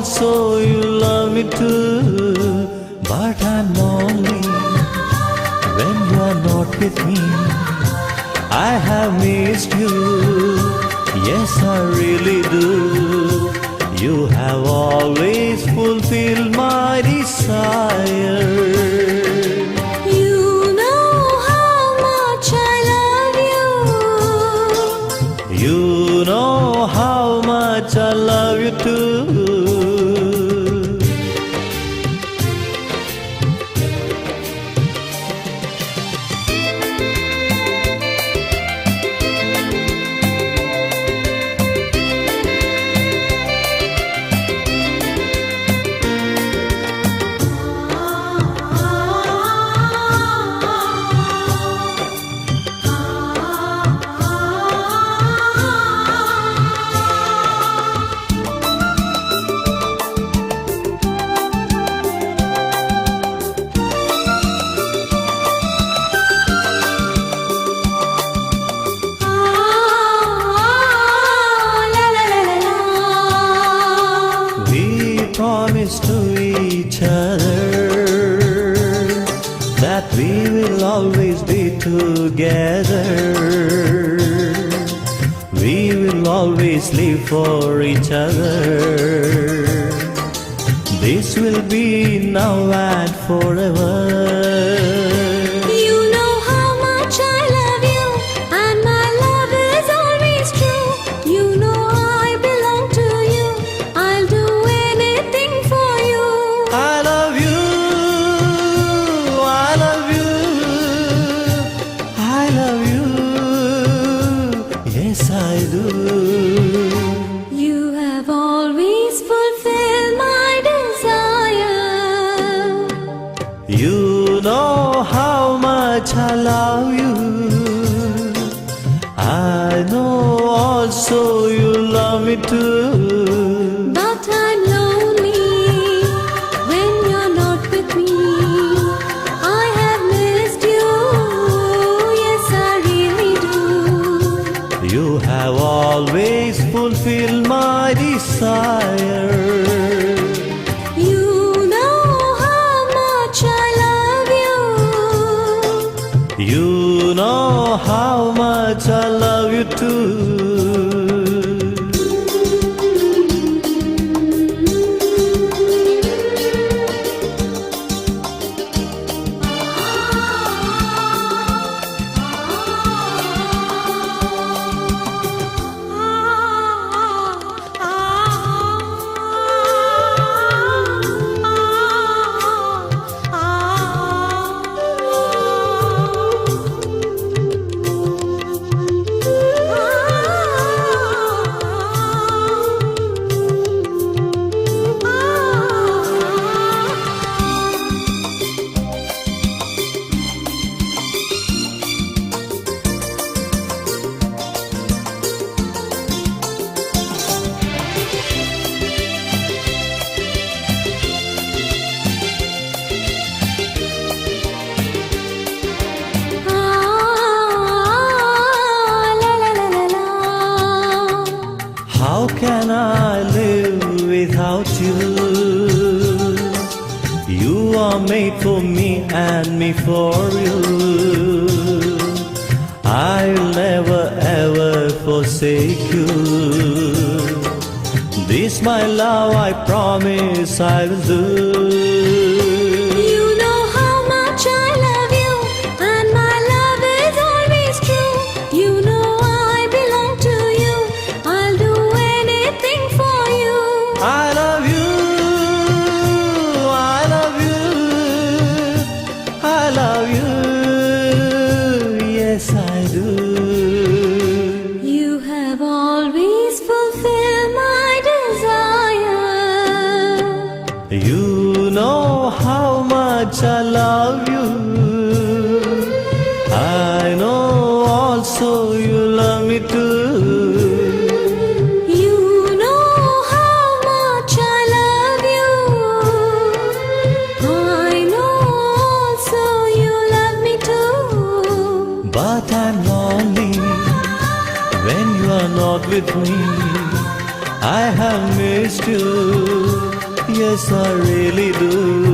also you love me too. But I'm lonely when you are not with me. I have missed you, yes I really do. You have always fulfilled my desire. You know how much I love you. You know how much I love you too. Promise to each other that we will always be together. We will always live for each other. This will be now and forever. You know how much I love you, and my love is always true. You know I belong to you. I'll do anything for you. I love you, I love you, I love you, yes I do. You have always fulfilled my desire. You know how much I love you. I know also you love me too. But I'm lonely when you're not with me. I have missed you, yes I really do. You have always fulfilled my desire. You know how much I love you. You know how much I love you too. How can I live without you? You are made for me and me for you. I'll never ever forsake you. This my love I promise I will do. You know how much I love you, and my love is always true. You know I belong to you. I'll do anything for you. I love you, I love you, I love you, yes I do. You have always fulfilled my desire. You know how much I love you. I know also you love me too. You know how much I love you. I know also you love me too. But I'm lonely when you are not with me. I have missed you, Yes, I really do.